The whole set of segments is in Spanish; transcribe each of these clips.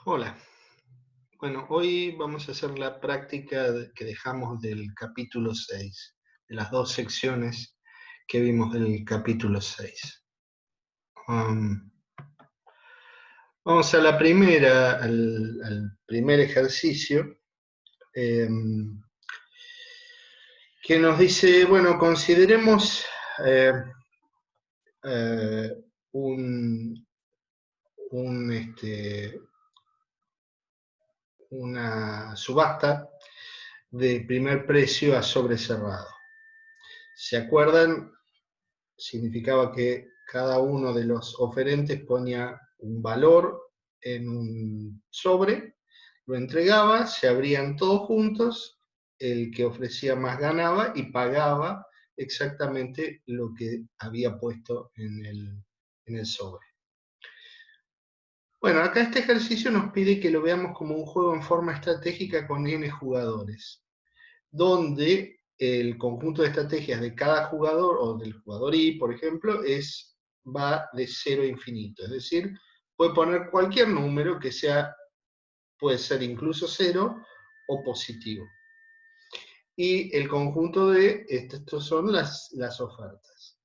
Hola, bueno, hoy vamos a hacer la práctica que dejamos del capítulo 6, de las dos secciones que vimos del capítulo 6. Am, Vamos a la primera, al primer ejercicio, em, que nos dice, bueno, consideremos eh, eh, un, un, una subasta de primer precio a sobre cerrado. ¿Se acuerdan? Significaba que cada uno de los oferentes ponía un valor en un sobre, lo entregaba, se abrían todos juntos, el que ofrecía más ganaba y pagaba exactamente lo que había puesto en el sobre. Bueno, acá este ejercicio nos pide que lo veamos como un juego en forma estratégica con n jugadores, donde el conjunto de estrategias de cada jugador, o del jugador Y, por ejemplo, va de 0 a infinito. Es decir, puede poner cualquier número que sea, puede ser incluso 0 o positivo. Y el conjunto de, estos son las ofertas.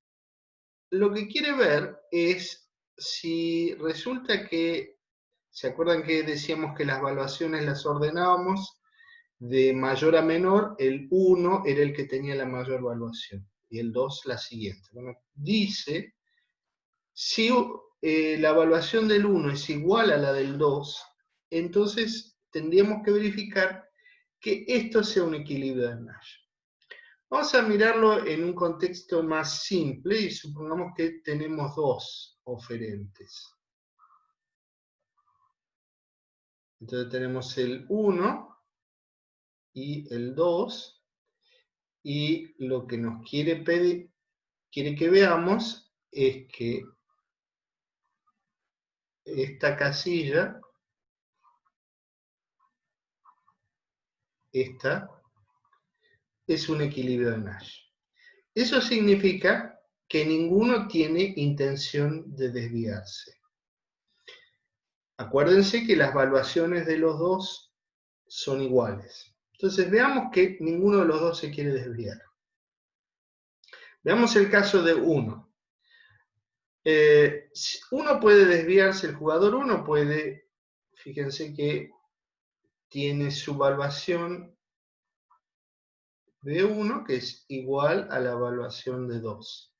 Lo que quiere ver es si resulta que, ¿se acuerdan que decíamos que las evaluaciones las ordenábamos de mayor a menor? El 1 era el que tenía la mayor evaluación y el 2 la siguiente. Bueno, dice, si la evaluación del 1 es igual a la del 2, entonces tendríamos que verificar que esto sea un equilibrio de Nash. Vamos a mirarlo en un contexto más simple y supongamos que tenemos dos oferentes. Entonces tenemos el 1 y el 2, y lo que nos quiere pedir, quiere que veamos es que esta casilla, esta, es un equilibrio de Nash. Eso significa que ninguno tiene intención de desviarse. Acuérdense que las valuaciones de los dos son iguales. Entonces veamos que ninguno de los dos se quiere desviar. Veamos el caso de 1. Uno puede desviarse, el jugador 1 puede, fíjense que tiene su evaluación de 1 que es igual a la evaluación de 2.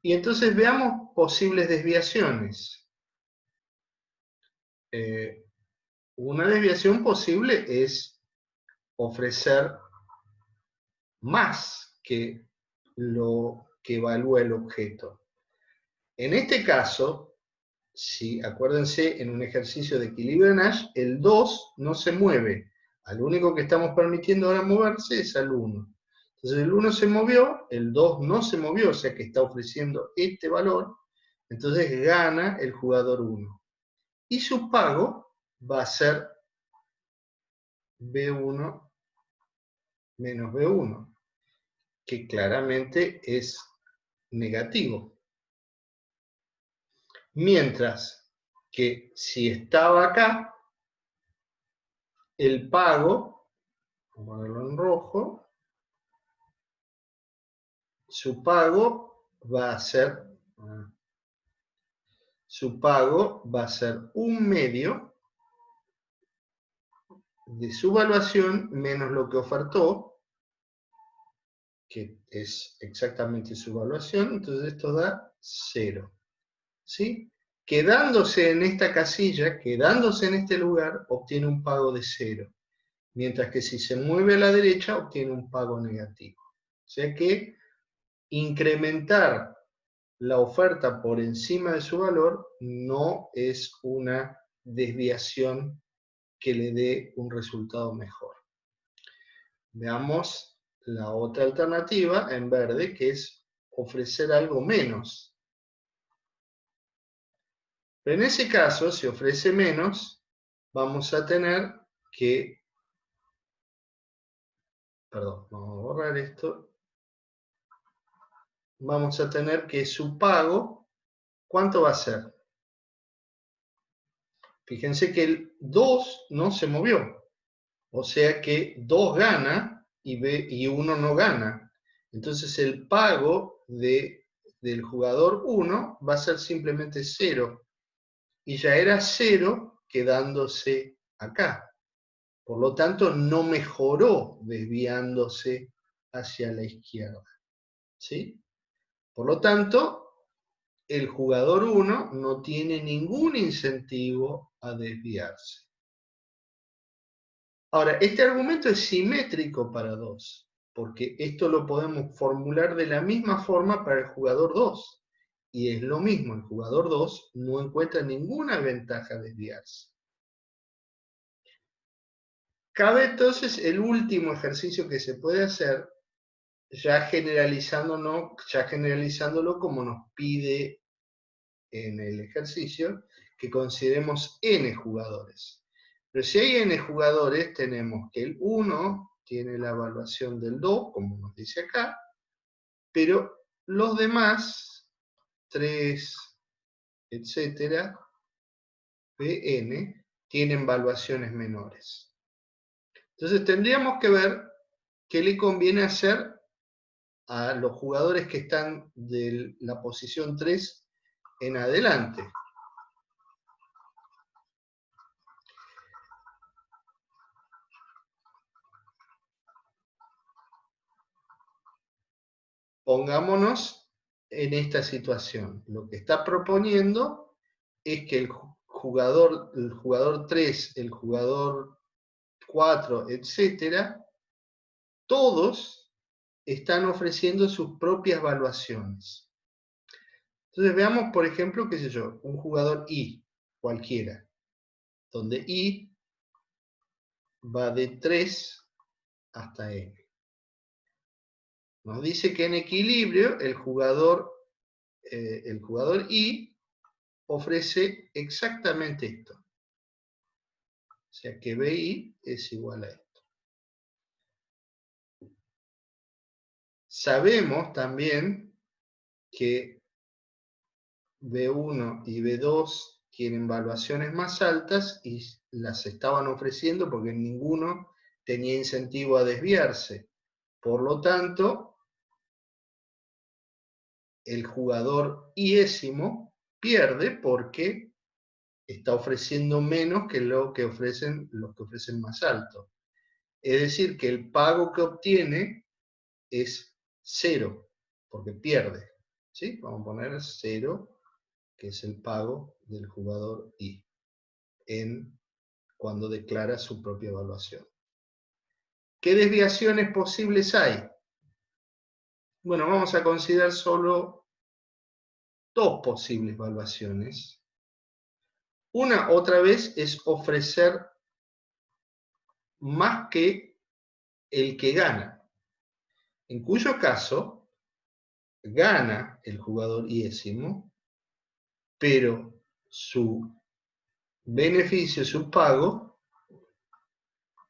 Y entonces veamos posibles desviaciones. Una desviación posible es ofrecer más que lo que evalúa el objeto. En este caso, si acuérdense, en un ejercicio de equilibrio de Nash, el 2 no se mueve. Al único que estamos permitiendo ahora moverse es al 1. Entonces el 1 se movió, el 2 no se movió, o sea que está ofreciendo este valor, entonces gana el jugador 1. Y su pago va a ser B1 menos B1, que claramente es negativo. Mientras que si estaba acá, el pago, vamos a ponerlo en rojo, su pago va a ser, un medio de su evaluación menos lo que ofertó, que es exactamente su evaluación, entonces esto da 0. ¿Sí? Quedándose en esta casilla, quedándose en este lugar, obtiene un pago de 0. Mientras que si se mueve a la derecha, obtiene un pago negativo. O sea que incrementar la oferta por encima de su valor no es una desviación que le dé un resultado mejor. Veamos la otra alternativa en verde, que es ofrecer algo menos. Pero en ese caso, si ofrece menos, vamos a tener que, perdón, vamos a borrar esto, vamos a tener que su pago, ¿cuánto va a ser? Fíjense que el 2 no se movió. O sea que 2 gana y 1 no gana. Entonces el pago del jugador 1 va a ser simplemente 0. Y ya era 0 quedándose acá. Por lo tanto, no mejoró desviándose hacia la izquierda. ¿Sí? Por lo tanto, el jugador 1 no tiene ningún incentivo a desviarse. Ahora, este argumento es simétrico para 2, porque esto lo podemos formular de la misma forma para el jugador 2. Y es lo mismo, el jugador 2 no encuentra ninguna ventaja a desviarse. Cabe entonces el último ejercicio que se puede hacer, ya generalizándolo como nos pide en el ejercicio, que consideremos n jugadores. Pero si hay n jugadores, tenemos que el 1 tiene la evaluación del 2, como nos dice acá, pero los demás, 3, etcétera, Pn, tienen valuaciones menores. Entonces tendríamos que ver qué le conviene hacer a los jugadores que están de la posición 3 en adelante. Pongámonos en esta situación. Lo que está proponiendo es que el jugador 3, el jugador 4, etcétera, todos están ofreciendo sus propias valuaciones. Entonces veamos, por ejemplo, qué sé yo, un jugador I, cualquiera, donde I va de 3 hasta N. Nos dice que en equilibrio el jugador I ofrece exactamente esto. O sea que BI es igual a esto. Sabemos también que B1 y B2 tienen valuaciones más altas y las estaban ofreciendo porque ninguno tenía incentivo a desviarse. Por lo tanto, el jugador iésimo pierde porque está ofreciendo menos que lo que ofrecen los que ofrecen más alto. Es decir, que el pago que obtiene es 0, porque pierde. ¿Sí? Vamos a poner 0, que es el pago del jugador I, cuando declara su propia evaluación. ¿Qué desviaciones posibles hay? Bueno, vamos a considerar solo 2 posibles evaluaciones. Una, otra vez, es ofrecer más que el que gana, en cuyo caso gana el jugador iésimo, pero su beneficio, su pago,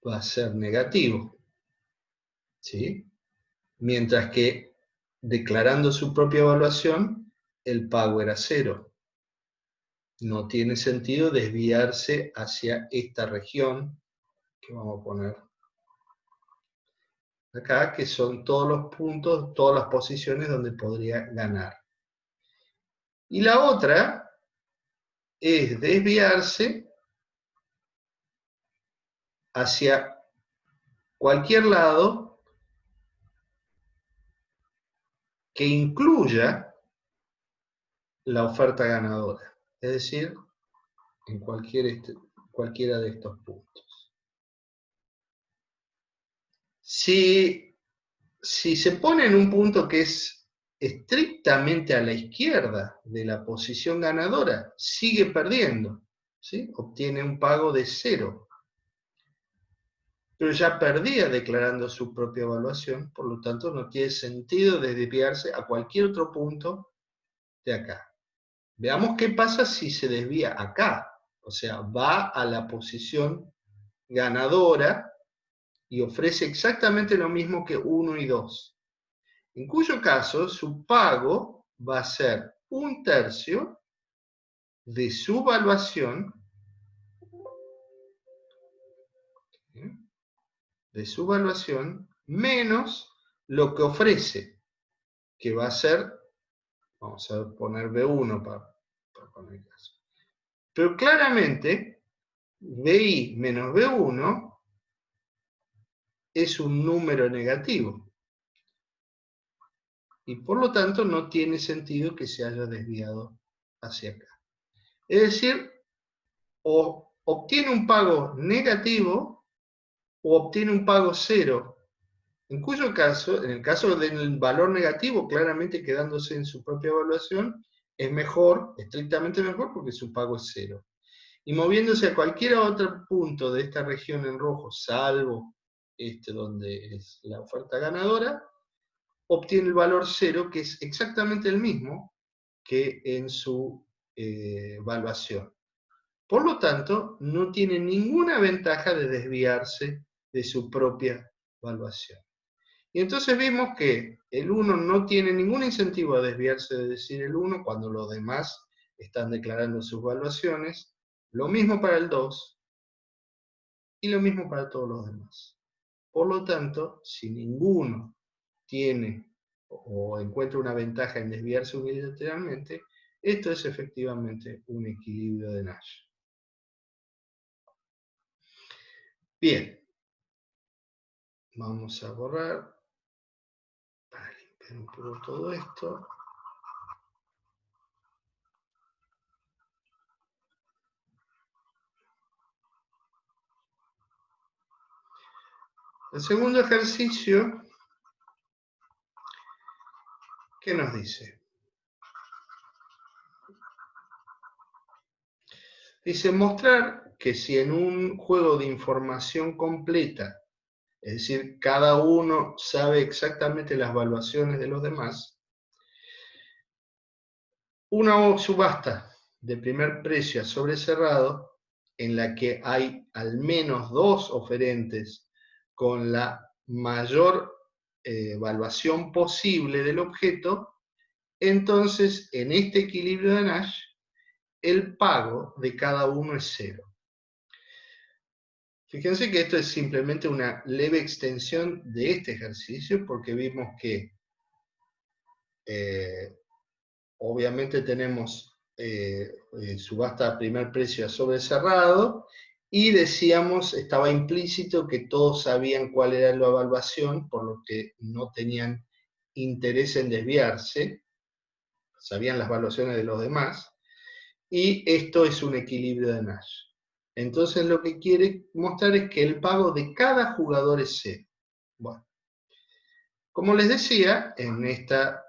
va a ser negativo. ¿Sí? Mientras que declarando su propia evaluación, el pago era 0. No tiene sentido desviarse hacia esta región que vamos a poner acá, que son todos los puntos, todas las posiciones donde podría ganar. Y la otra es desviarse hacia cualquier lado que incluya la oferta ganadora, es decir, en cualquiera de estos puntos. Si se pone en un punto que es estrictamente a la izquierda de la posición ganadora, sigue perdiendo, ¿sí? Obtiene un pago de 0. Pero ya perdía declarando su propia evaluación, por lo tanto no tiene sentido desviarse a cualquier otro punto de acá. Veamos qué pasa si se desvía acá, o sea, va a la posición ganadora y ofrece exactamente lo mismo que 1 y 2. En cuyo caso su pago va a ser 1/3 de su evaluación de su evaluación menos lo que ofrece, que va a ser, vamos a poner B1 para poner el caso. Pero claramente, BI menos B1 es un número negativo. Y por lo tanto no tiene sentido que se haya desviado hacia acá. Es decir, o obtiene un pago negativo o obtiene un pago cero. En cuyo caso, en el caso del valor negativo, claramente quedándose en su propia evaluación, es mejor, estrictamente mejor, porque su pago es cero. Y moviéndose a cualquier otro punto de esta región en rojo, salvo este donde es la oferta ganadora, obtiene el valor cero, que es exactamente el mismo que en su evaluación. Por lo tanto, no tiene ninguna ventaja de desviarse de su propia evaluación. Y entonces vimos que el 1 no tiene ningún incentivo a desviarse de decir el 1 cuando los demás están declarando sus evaluaciones. Lo mismo para el 2 y lo mismo para todos los demás. Por lo tanto, si ninguno tiene o encuentra una ventaja en desviarse unilateralmente, esto es efectivamente un equilibrio de Nash. Bien, vamos a borrar para limpiar un poco todo esto. El segundo ejercicio, ¿qué nos dice? Dice mostrar que si en un juego de información completa, es decir, cada uno sabe exactamente las evaluaciones de los demás, una subasta de primer precio a sobre cerrado, en la que hay al menos dos oferentes con la mayor evaluación posible del objeto, entonces en este equilibrio de Nash, el pago de cada uno es cero. Fíjense que esto es simplemente una leve extensión de este ejercicio, porque vimos que obviamente tenemos subasta a primer precio a sobre cerrado, y decíamos, estaba implícito que todos sabían cuál era la evaluación, por lo que no tenían interés en desviarse, sabían las evaluaciones de los demás, y esto es un equilibrio de Nash. Entonces lo que quiere mostrar es que el pago de cada jugador es cero. Bueno, como les decía, en esta,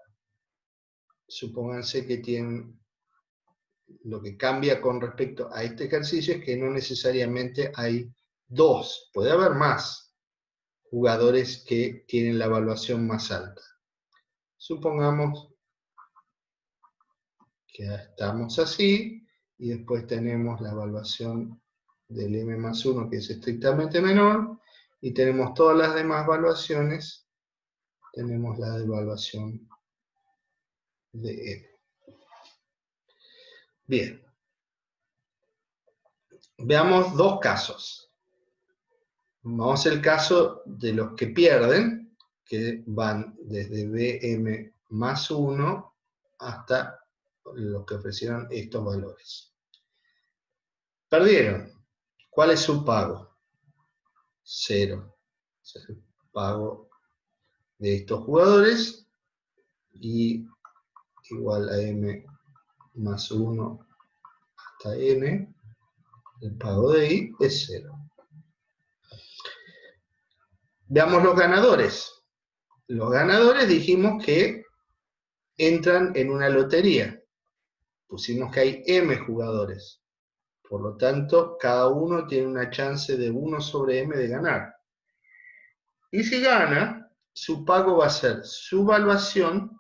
supónganse que tienen, lo que cambia con respecto a este ejercicio es que no necesariamente hay dos, puede haber más jugadores que tienen la evaluación más alta. Supongamos que estamos así, y después tenemos la evaluación del m más 1, que es estrictamente menor, y tenemos todas las demás evaluaciones, tenemos la evaluación de m. Bien, veamos dos casos. Vamos al caso de los que pierden, que van desde bm más 1 hasta los que ofrecieron estos valores. Perdieron. ¿Cuál es su pago? Cero. Es el pago de estos jugadores, y igual a m más 1 hasta n, el pago de i es cero. Veamos los ganadores. Los ganadores dijimos que entran en una lotería. Pusimos que hay m jugadores. Por lo tanto, cada uno tiene una chance de 1 sobre m de ganar. Y si gana, su pago va a ser su evaluación,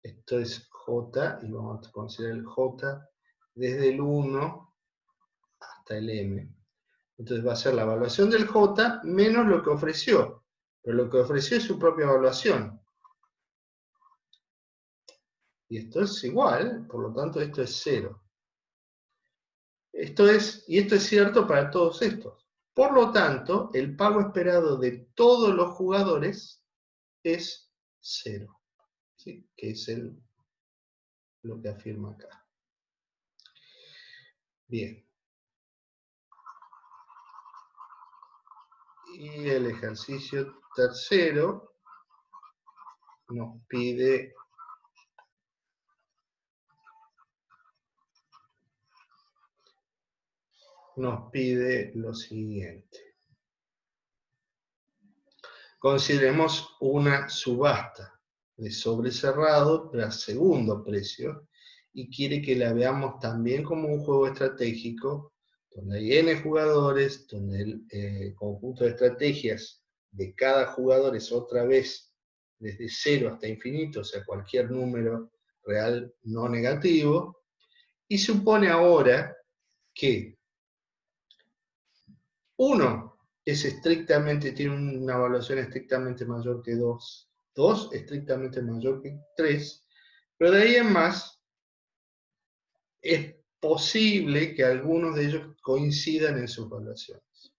esto es j, y vamos a considerar el j desde el 1 hasta el m. Entonces va a ser la evaluación del j menos lo que ofreció. Pero lo que ofreció es su propia evaluación. Y esto es igual, por lo tanto esto es 0. Y esto es cierto para todos estos. Por lo tanto, el pago esperado de todos los jugadores es 0, ¿sí? Que es lo que afirma acá. Bien. Y el ejercicio tercero nos pide lo siguiente. Consideremos una subasta de sobre cerrado tras segundo precio y quiere que la veamos también como un juego estratégico donde hay n jugadores, donde el conjunto de estrategias de cada jugador es otra vez desde 0 hasta infinito, o sea, cualquier número real no negativo, y supone ahora que 1 tiene una evaluación estrictamente mayor que 2, 2 estrictamente mayor que 3, pero de ahí en más es posible que algunos de ellos coincidan en sus evaluaciones.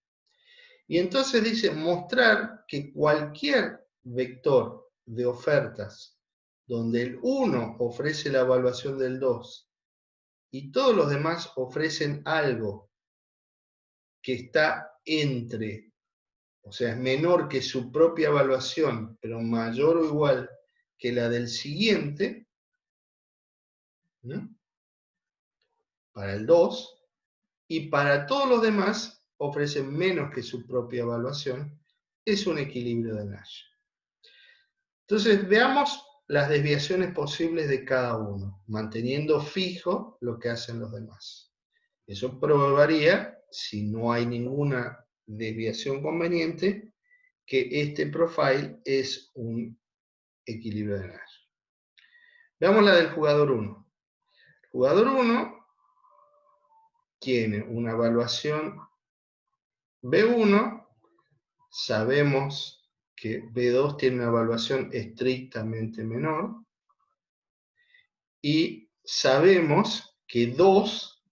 Y entonces dice mostrar que cualquier vector de ofertas donde el 1 ofrece la evaluación del 2 y todos los demás ofrecen algo que está entre, o sea, es menor que su propia evaluación, pero mayor o igual que la del siguiente, ¿no? Para el 2, y para todos los demás ofrecen menos que su propia evaluación, es un equilibrio de Nash. Entonces, veamos las desviaciones posibles de cada uno, manteniendo fijo lo que hacen los demás. Eso probaría, si no hay ninguna desviación conveniente, que este profile es un equilibrio de Nash. Veamos la del jugador 1. El jugador 1 tiene una evaluación B1, sabemos que B2 tiene una evaluación estrictamente menor, y sabemos que 2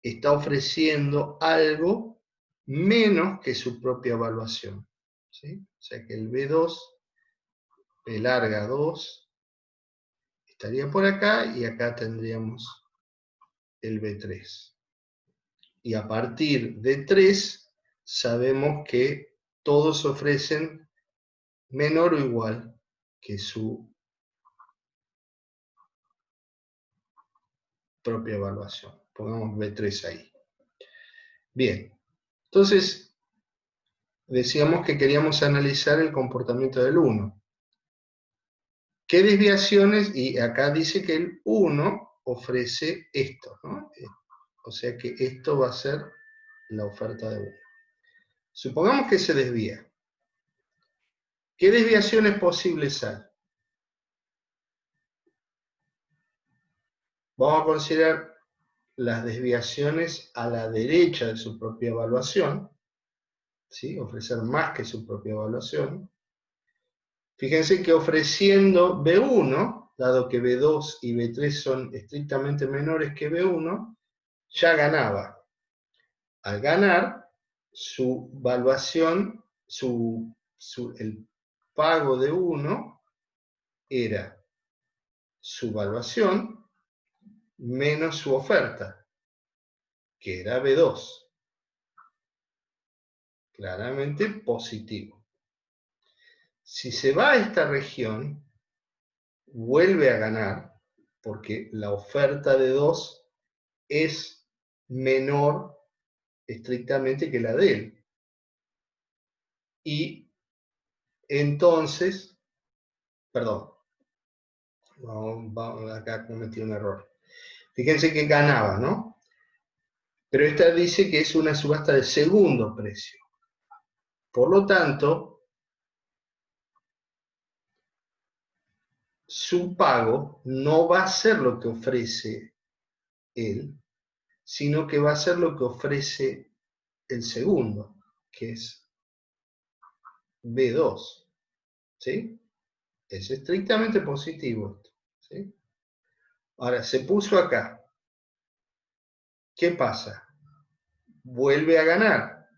está ofreciendo algo menos que su propia evaluación, ¿sí? O sea que el B2, B larga 2, estaría por acá, y acá tendríamos el B3. Y a partir de 3, sabemos que todos ofrecen menor o igual que su propia evaluación. Pongamos B3 ahí. Bien, entonces decíamos que queríamos analizar el comportamiento del 1. ¿Qué desviaciones? Y acá dice que el 1 ofrece esto, ¿no? O sea que esto va a ser la oferta de 1. Supongamos que se desvía. ¿Qué desviaciones posibles hay? Vamos a considerar las desviaciones a la derecha de su propia evaluación, ¿sí? Ofrecer más que su propia evaluación. Fíjense que ofreciendo B1, dado que B2 y B3 son estrictamente menores que B1, ya ganaba. Al ganar, su evaluación, el pago de 1 era su evaluación menos su oferta, que era B2. Claramente positivo. Si se va a esta región, vuelve a ganar, porque la oferta de 2 es menor estrictamente que la de él. Y entonces, perdón, acá cometí un error. Fíjense que ganaba, ¿no? Pero esta dice que es una subasta de segundo precio. Por lo tanto, su pago no va a ser lo que ofrece él, sino que va a ser lo que ofrece el segundo, que es B2. ¿Sí? Es estrictamente positivo esto. ¿Sí? Ahora, se puso acá. ¿Qué pasa? Vuelve a ganar.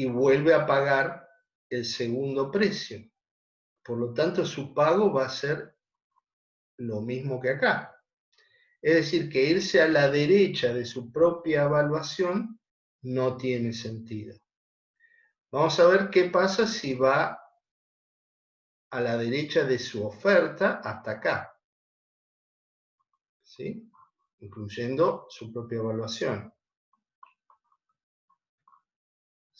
y vuelve a pagar el segundo precio. Por lo tanto, su pago va a ser lo mismo que acá. Es decir, que irse a la derecha de su propia evaluación no tiene sentido. Vamos a ver qué pasa si va a la derecha de su oferta hasta acá, ¿sí? Incluyendo su propia evaluación.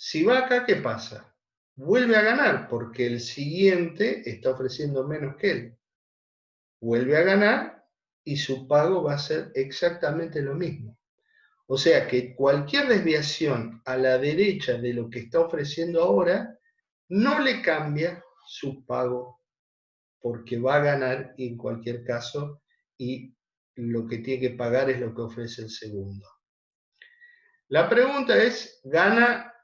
Si va acá, ¿qué pasa? Vuelve a ganar porque el siguiente está ofreciendo menos que él. Vuelve a ganar y su pago va a ser exactamente lo mismo. O sea que cualquier desviación a la derecha de lo que está ofreciendo ahora no le cambia su pago porque va a ganar en cualquier caso y lo que tiene que pagar es lo que ofrece el segundo. La pregunta es, ¿gana,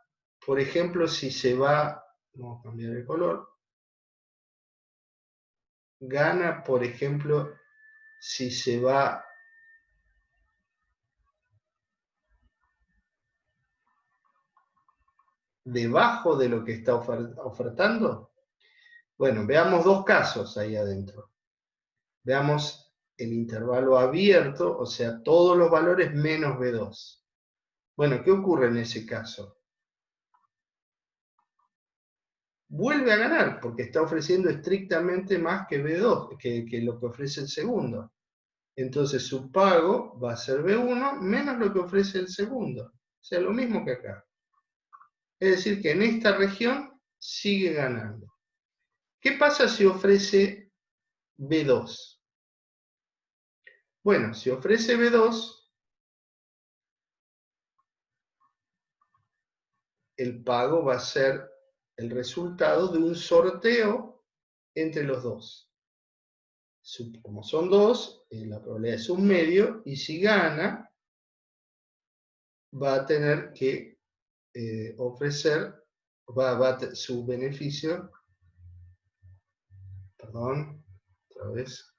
por ejemplo, si se va, vamos a cambiar el color, gana, por ejemplo, si se va debajo de lo que está ofertando? Bueno, veamos dos casos ahí adentro. Veamos el intervalo abierto, o sea, todos los valores menos B2. Bueno, ¿qué ocurre en ese caso? Vuelve a ganar, porque está ofreciendo estrictamente más que B2, que lo que ofrece el segundo. Entonces su pago va a ser B1 menos lo que ofrece el segundo. O sea, lo mismo que acá. Es decir, que en esta región sigue ganando. ¿Qué pasa si ofrece B2? Bueno, si ofrece B2, el pago va a ser el resultado de un sorteo entre los dos. Como son dos, la probabilidad es un medio, y si gana, va a tener que ofrecer, su beneficio, perdón, otra vez,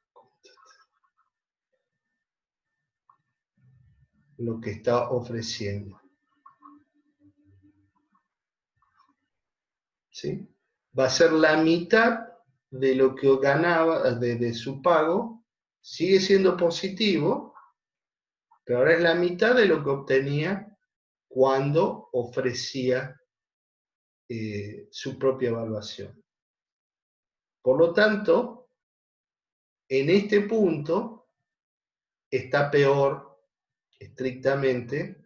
lo que está ofreciendo. ¿Sí? Va a ser la mitad de lo que ganaba, de su pago, sigue siendo positivo, pero ahora es la mitad de lo que obtenía cuando ofrecía su propia evaluación. Por lo tanto, en este punto está peor estrictamente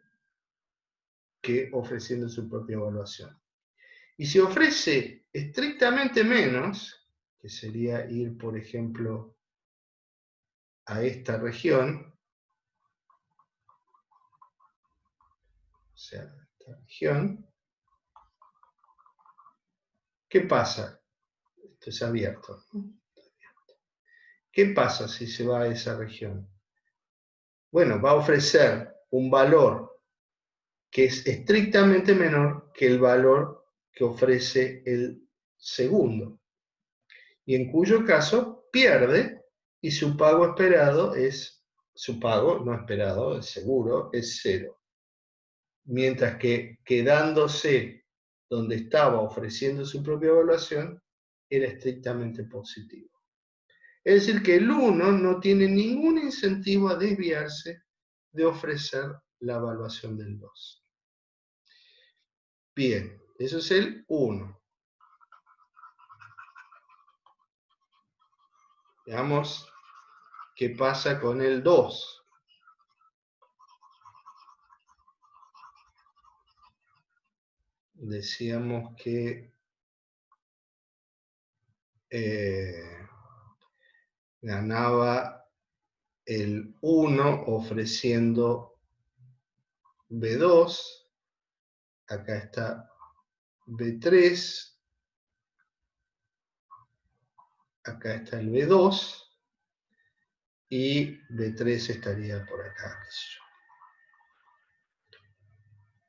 que ofreciendo su propia evaluación. Y si ofrece estrictamente menos, que sería ir, por ejemplo, a esta región, o sea, esta región, ¿qué pasa? Esto es abierto. ¿Qué pasa si se va a esa región? Bueno, va a ofrecer un valor que es estrictamente menor que el valor que ofrece el segundo, y en cuyo caso pierde y su pago esperado es, su pago no esperado, es seguro, es 0. Mientras que quedándose donde estaba ofreciendo su propia evaluación, era estrictamente positivo. Es decir, que el 1 no tiene ningún incentivo a desviarse de ofrecer la evaluación del 2. Bien, eso es el 1. Veamos qué pasa con el 2. Decíamos que ganaba el 1 ofreciendo B2. Acá está B3. Acá está el B2. Y B3 estaría por acá, qué sé yo.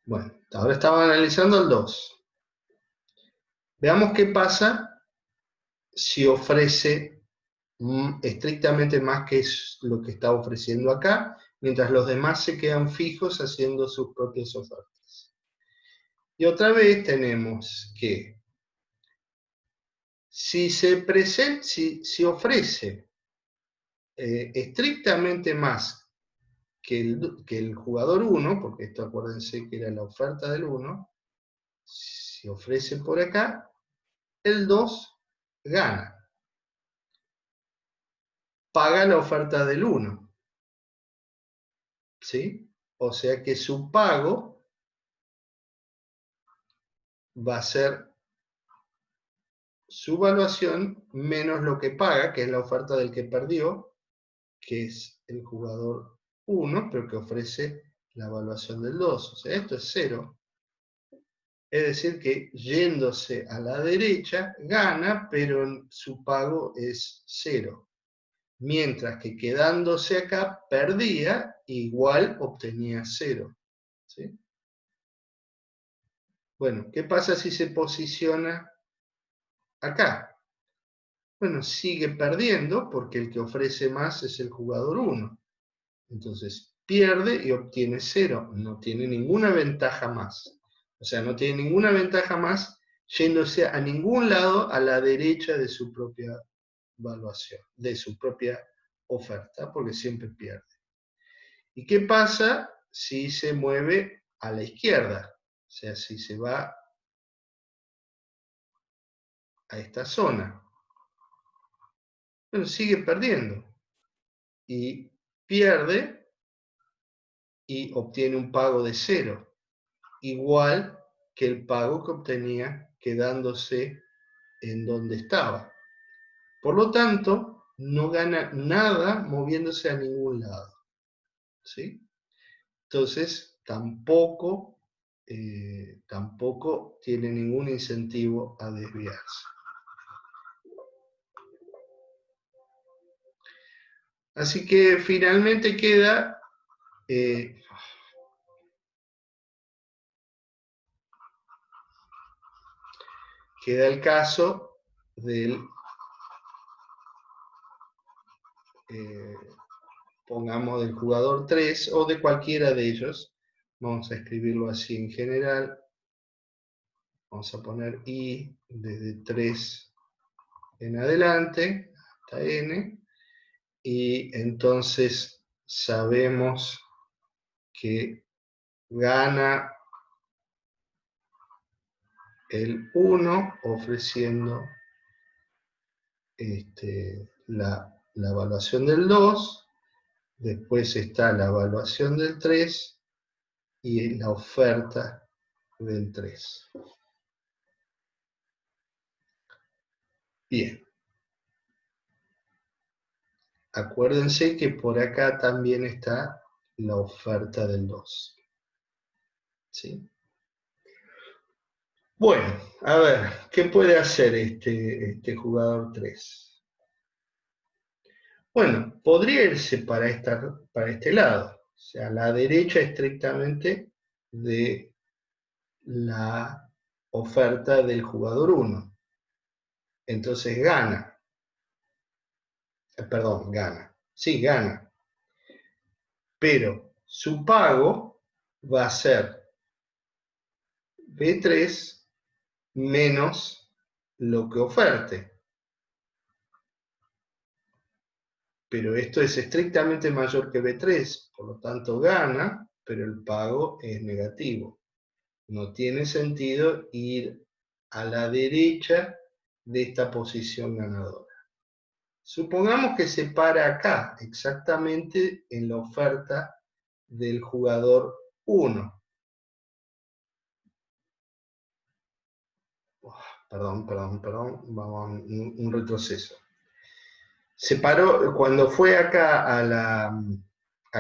Bueno, ahora estaba analizando el 2. Veamos qué pasa si ofrece estrictamente más que es lo que está ofreciendo acá, mientras los demás se quedan fijos haciendo sus propias ofertas. Y otra vez tenemos que si si ofrece estrictamente más que el jugador 1, porque esto acuérdense que era la oferta del 1, si ofrece por acá, el 2 gana. Paga la oferta del 1. ¿Sí? O sea que su pago va a ser su valuación menos lo que paga, que es la oferta del que perdió, que es el jugador 1, pero que ofrece la evaluación del 2. O sea, esto es 0. Es decir, que yéndose a la derecha gana, pero su pago es 0. Mientras que quedándose acá perdía, igual obtenía 0. ¿Sí? Bueno, ¿qué pasa si se posiciona acá? Bueno, sigue perdiendo porque el que ofrece más es el jugador 1. Entonces pierde y obtiene 0. No tiene ninguna ventaja más. O sea, no tiene ninguna ventaja más yéndose a ningún lado a la derecha de su propia evaluación, de su propia oferta, porque siempre pierde. ¿Y qué pasa si se mueve a la izquierda? O sea, si se va a esta zona. Bueno, sigue perdiendo. Y pierde y obtiene un pago de 0. Igual que el pago que obtenía quedándose en donde estaba. Por lo tanto, no gana nada moviéndose a ningún lado. ¿Sí? Entonces, tampoco tiene ningún incentivo a desviarse. Así que finalmente queda el caso del, pongamos, del jugador 3 o de cualquiera de ellos. Vamos a escribirlo así en general. Vamos a poner I desde 3 en adelante hasta N. Y entonces sabemos que gana el 1 ofreciendo la evaluación del 2, después está la evaluación del 3 y la oferta del 3. Bien, acuérdense que por acá también está la oferta del 2. ¿Sí? Bueno, a ver, ¿qué puede hacer este jugador 3? Bueno, podría irse para este lado, o sea, la derecha estrictamente de la oferta del jugador 1. Entonces gana, perdón, gana, sí, gana, pero su pago va a ser B3 menos lo que oferte. Pero esto es estrictamente mayor que B3, por lo tanto gana, pero el pago es negativo. No tiene sentido ir a la derecha de esta posición ganadora. Supongamos que se para acá, exactamente en la oferta del jugador 1. Perdón, vamos a un retroceso. Se paró, cuando fue acá a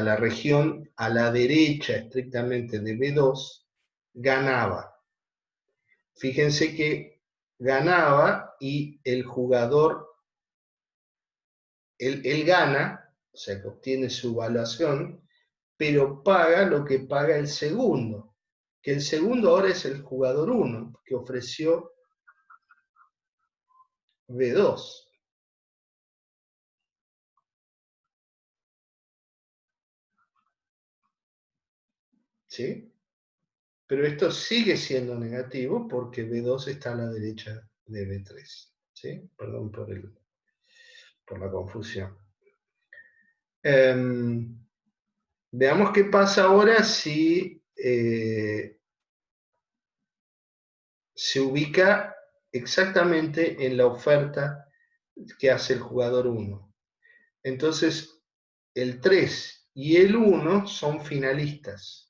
la región a la derecha estrictamente de B2, ganaba. Fíjense que ganaba y el jugador, él gana, o sea que obtiene su evaluación, pero paga lo que paga el segundo, que el segundo ahora es el jugador 1, que ofreció B2. ¿Sí? pero esto sigue siendo negativo porque B2 está a la derecha de B3. ¿Sí? Perdón por la confusión. Veamos qué pasa ahora si se ubica exactamente en la oferta que hace el jugador 1. Entonces, el 3 y el 1 son finalistas.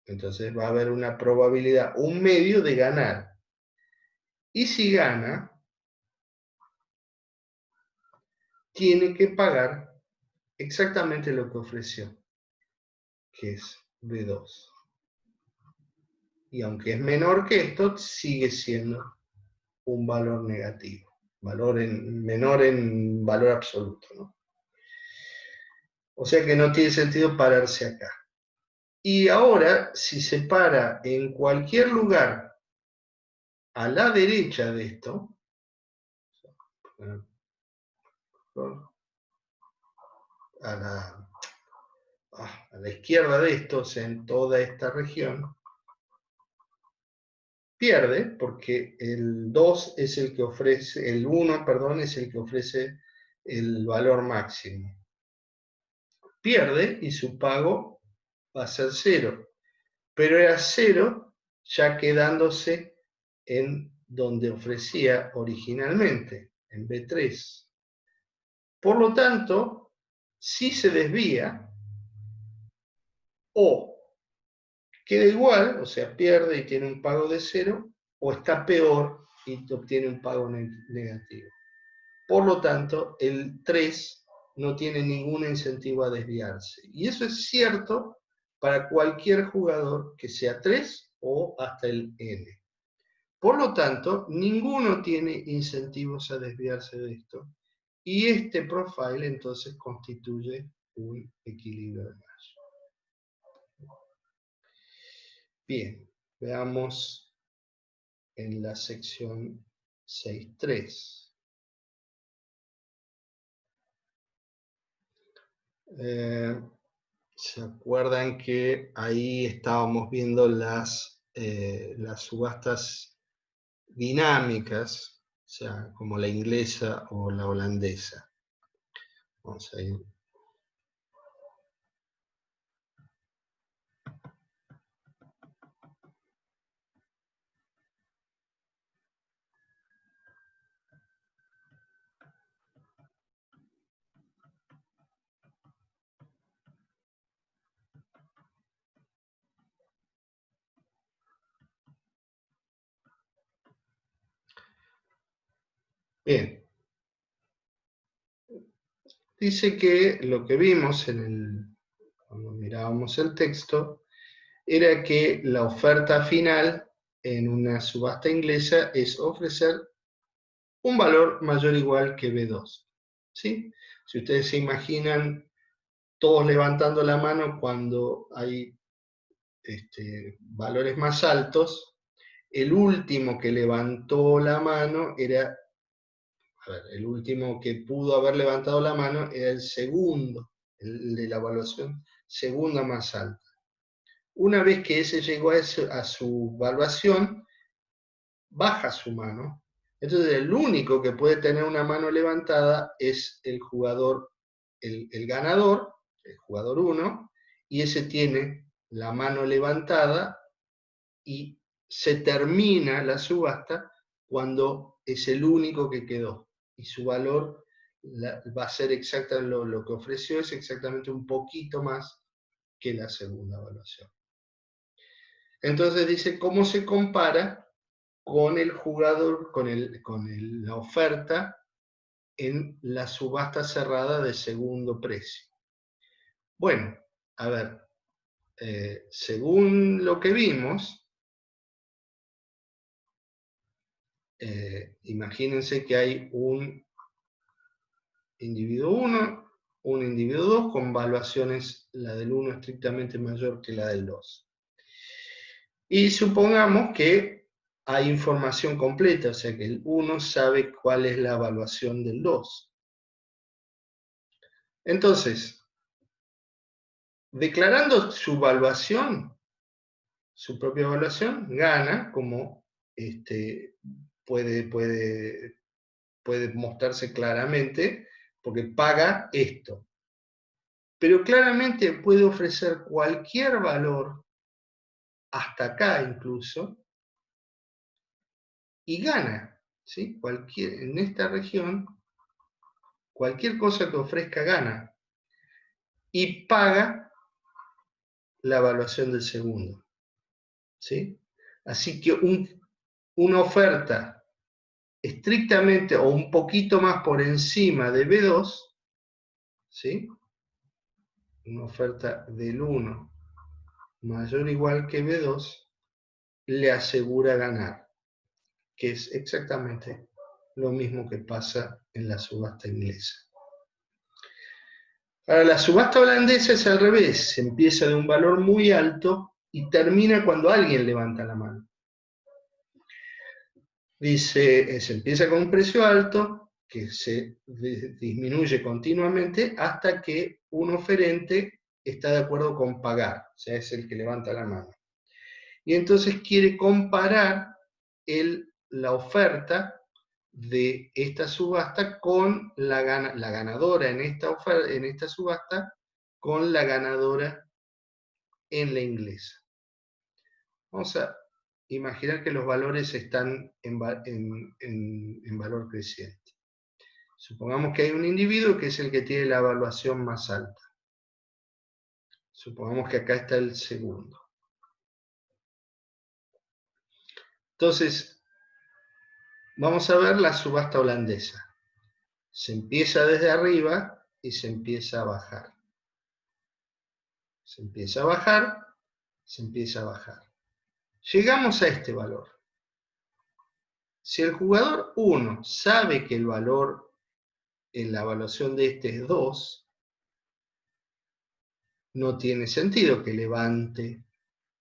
Entonces va a haber una probabilidad, un medio de ganar. Y si gana, tiene que pagar exactamente lo que ofreció, que es B2. Y aunque es menor que esto, sigue siendo un valor negativo, menor en valor absoluto, ¿no? O sea que no tiene sentido pararse acá. Y ahora, si se para en cualquier lugar a la derecha de esto, a la izquierda de esto, o sea, en toda esta región, pierde porque el 2 es el que ofrece, el 1, perdón, es el que ofrece el valor máximo. Pierde y su pago va a ser 0, pero era 0 ya quedándose en donde ofrecía originalmente, en B3. Por lo tanto, si se desvía, o queda igual, o sea, pierde y tiene un pago de 0, o está peor y obtiene un pago negativo. Por lo tanto, el 3 no tiene ningún incentivo a desviarse. Y eso es cierto para cualquier jugador que sea 3 o hasta el N. Por lo tanto, ninguno tiene incentivos a desviarse de esto. Y este profile entonces constituye un equilibrio de Nash. Bien, veamos en la sección 6.3. ¿Se acuerdan que ahí estábamos viendo las subastas dinámicas, o sea, como la inglesa o la holandesa? Vamos a ir. Bien. Dice que lo que vimos cuando mirábamos el texto era que la oferta final en una subasta inglesa es ofrecer un valor mayor o igual que B2. ¿Sí? Si ustedes se imaginan todos levantando la mano cuando hay valores más altos, el último que levantó la mano era, el último que pudo haber levantado la mano era el segundo, el de la evaluación segunda más alta. Una vez que ese llegó a su evaluación, baja su mano. Entonces el único que puede tener una mano levantada es el jugador, el ganador, el jugador 1, y ese tiene la mano levantada y se termina la subasta cuando es el único que quedó. Y su valor va a ser exactamente lo que ofreció, es exactamente un poquito más que la segunda evaluación. Entonces dice, ¿cómo se compara con el jugador, con la oferta en la subasta cerrada de segundo precio? Bueno, a ver, según lo que vimos, imagínense que hay un individuo 1, un individuo 2, con valuaciones, la del 1 estrictamente mayor que la del 2. Y supongamos que hay información completa, o sea que el 1 sabe cuál es la evaluación del 2. Entonces, declarando su evaluación, su propia evaluación, gana, como puede mostrarse claramente, porque paga esto. Pero claramente puede ofrecer cualquier valor, hasta acá incluso, y gana. ¿Sí? En esta región, cualquier cosa que ofrezca gana. Y paga la evaluación del segundo. ¿Sí? Así que una oferta estrictamente o un poquito más por encima de B2, ¿sí? Una oferta del 1 mayor o igual que B2, le asegura ganar, que es exactamente lo mismo que pasa en la subasta inglesa. Para la subasta holandesa es al revés, se empieza de un valor muy alto y termina cuando alguien levanta la mano. Dice, se empieza con un precio alto que se disminuye continuamente hasta que un oferente está de acuerdo con pagar, o sea, es el que levanta la mano. Y entonces quiere comparar la oferta de esta subasta con la ganadora en esta subasta con la ganadora en la inglesa. Vamos a imaginar que los valores están en valor creciente. Supongamos que hay un individuo que es el que tiene la evaluación más alta. Supongamos que acá está el segundo. Entonces, vamos a ver la subasta holandesa. Se empieza desde arriba y se empieza a bajar. Se empieza a bajar, se empieza a bajar. Llegamos a este valor. Si el jugador 1 sabe que el valor en la evaluación de este es 2, no tiene sentido que levante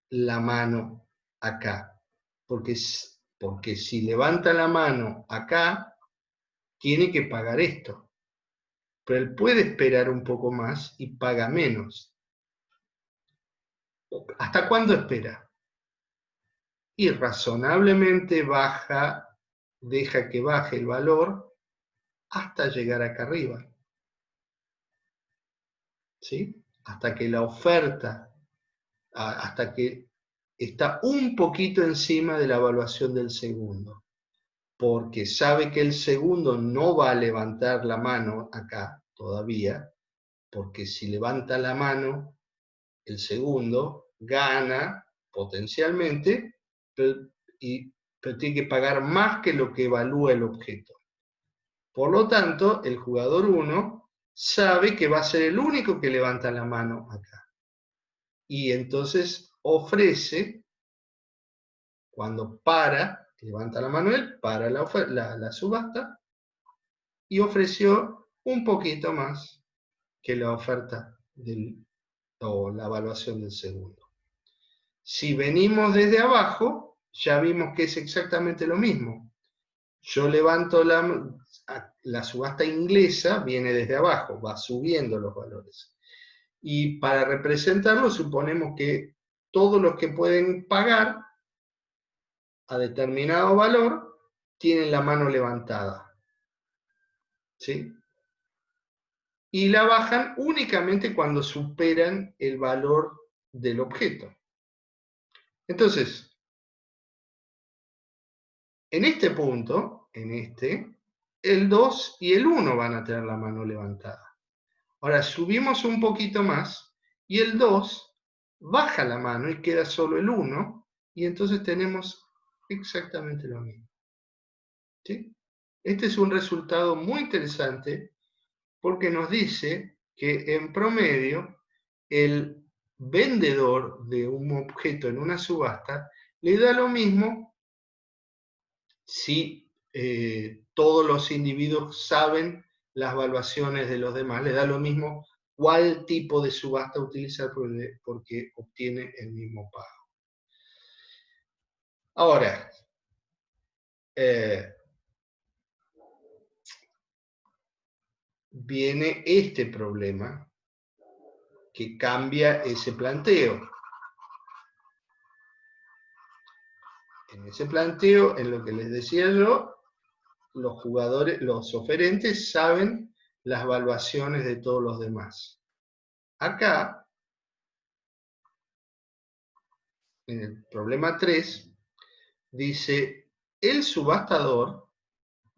la mano acá. Porque si levanta la mano acá, tiene que pagar esto. Pero él puede esperar un poco más y paga menos. ¿Hasta cuándo espera? Y razonablemente deja que baje el valor hasta llegar acá arriba. ¿Sí? Hasta que la oferta, hasta que está un poquito encima de la evaluación del segundo. Porque sabe que el segundo no va a levantar la mano acá todavía, porque si levanta la mano, el segundo gana potencialmente, pero tiene que pagar más que lo que evalúa el objeto. Por lo tanto, el jugador 1 sabe que va a ser el único que levanta la mano acá. Y entonces ofrece, cuando levanta la mano él, para la subasta, y ofreció un poquito más que la oferta o la evaluación del segundo. Si venimos desde abajo, ya vimos que es exactamente lo mismo. Yo levanto la subasta inglesa, viene desde abajo, va subiendo los valores. Y para representarlo, suponemos que todos los que pueden pagar a determinado valor tienen la mano levantada. ¿Sí? Y la bajan únicamente cuando superan el valor del objeto. Entonces, en este punto, el 2 y el 1 van a tener la mano levantada. Ahora subimos un poquito más y el 2 baja la mano y queda solo el 1 y entonces tenemos exactamente lo mismo. ¿Sí? Este es un resultado muy interesante porque nos dice que en promedio el vendedor de un objeto en una subasta le da lo mismo si todos los individuos saben las evaluaciones de los demás, le da lo mismo cuál tipo de subasta utilizar porque obtiene el mismo pago. Ahora, viene este problema que cambia ese planteo. En ese planteo, en lo que les decía yo, los jugadores, los oferentes saben las valuaciones de todos los demás. Acá, en el problema 3, dice, el subastador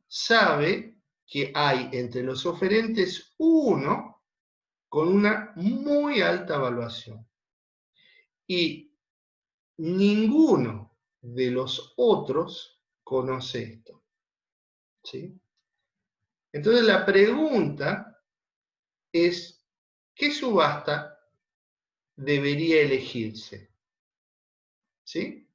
sabe que hay entre los oferentes uno con una muy alta valuación y ninguno de los otros conoce esto. ¿Sí? Entonces la pregunta es, ¿qué subasta debería elegirse? ¿Sí?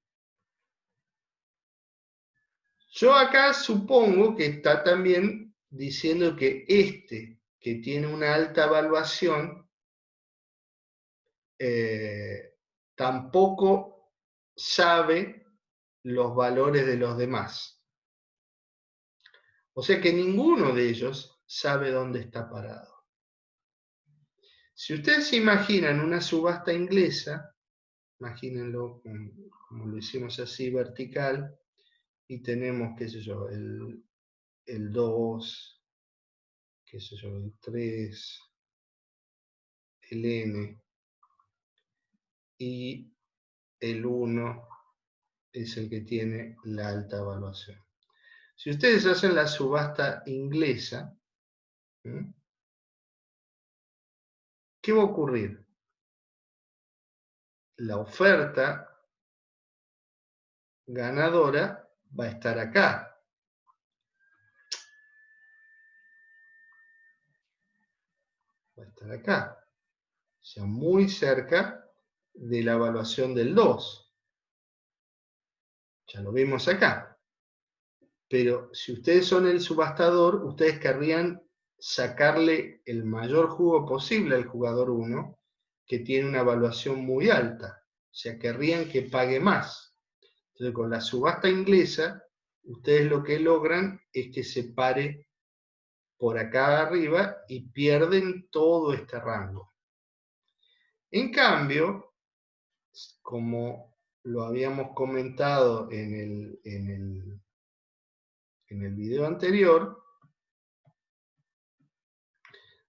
Yo acá supongo que está también diciendo que este, que tiene una alta evaluación, tampoco sabe los valores de los demás. O sea que ninguno de ellos sabe dónde está parado. Si ustedes se imaginan una subasta inglesa, imagínenlo como lo hicimos así vertical, y tenemos, qué sé yo, el 2, qué sé yo, el 3, el N, y el 1 es el que tiene la alta evaluación. Si ustedes hacen la subasta inglesa, ¿qué va a ocurrir? La oferta ganadora va a estar acá. Va a estar acá. O sea, muy cerca de la evaluación del 2. Ya lo vimos acá. Pero si ustedes son el subastador, ustedes querrían sacarle el mayor jugo posible al jugador 1, que tiene una evaluación muy alta. O sea, querrían que pague más. Entonces, con la subasta inglesa, ustedes lo que logran es que se pare por acá arriba y pierden todo este rango. En cambio, como lo habíamos comentado en el video anterior,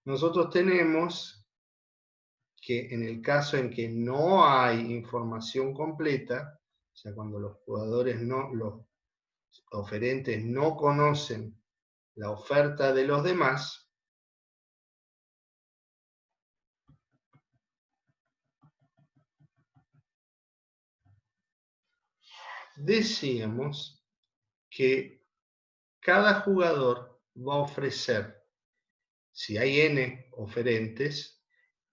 nosotros tenemos que en el caso en que no hay información completa, o sea, cuando los jugadores los oferentes no conocen la oferta de los demás, decíamos que cada jugador va a ofrecer, si hay n oferentes,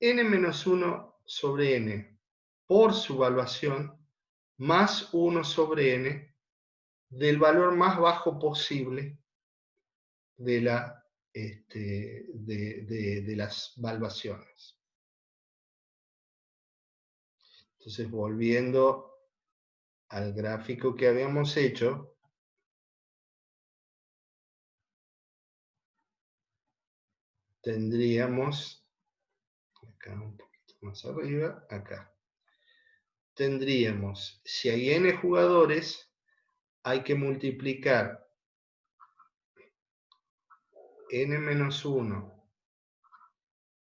n-1 sobre n por su evaluación, más 1 sobre n del valor más bajo posible de, de las valuaciones. Entonces, volviendo al gráfico que habíamos hecho, tendríamos, acá un poquito más arriba, acá, tendríamos, si hay n jugadores, hay que multiplicar n-1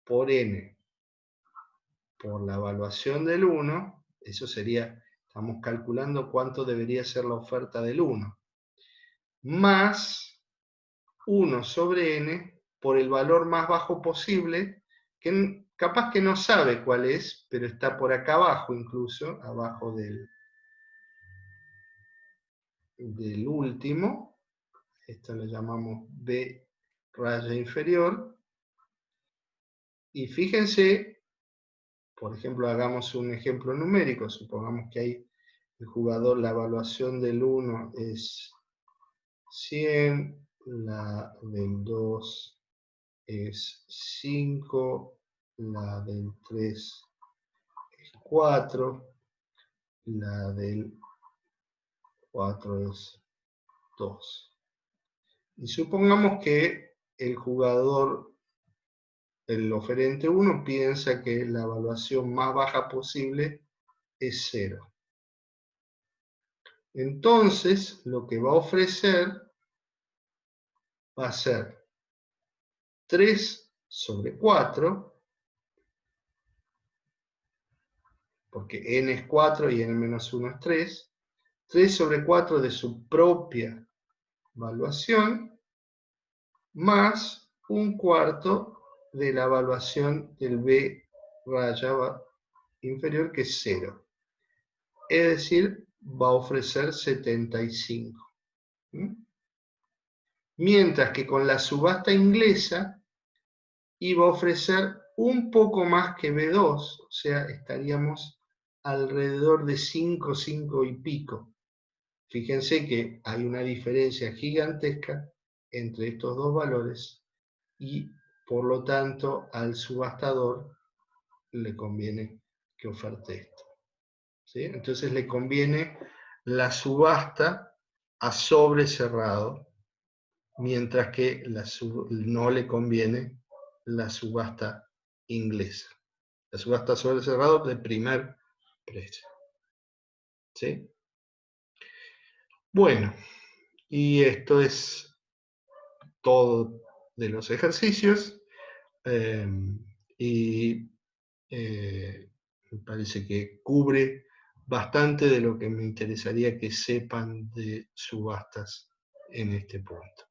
por n por la evaluación del 1, eso sería, estamos calculando cuánto debería ser la oferta del 1, más 1 sobre n por el valor más bajo posible, que capaz que no sabe cuál es, pero está por acá abajo incluso, abajo del último. Esto lo llamamos B raya inferior. Y fíjense, por ejemplo, hagamos un ejemplo numérico. Supongamos que hay el jugador, la evaluación del 1 es 100, la del 2 es 5, la del 3 es 4, la del 4 es 2. Y supongamos que el jugador, el oferente 1, piensa que la evaluación más baja posible es 0. Entonces, lo que va a ofrecer va a ser 3/4, porque n es 4 y n-1 es 3/4 de su propia valuación, más 1/4 de la evaluación del b raya inferior, que es 0. Es decir, va a ofrecer 75. Mientras que con la subasta inglesa iba a ofrecer un poco más que B2, o sea, estaríamos alrededor de 5, 5 y pico. Fíjense que hay una diferencia gigantesca entre estos dos valores y por lo tanto al subastador le conviene que oferte esto. ¿Sí? Entonces le conviene la subasta a sobre cerrado, mientras que no le conviene la subasta inglesa. La subasta sobre cerrado de primer precio. ¿Sí? Bueno, y esto es todo de los ejercicios. Y me parece que cubre bastante de lo que me interesaría que sepan de subastas en este punto.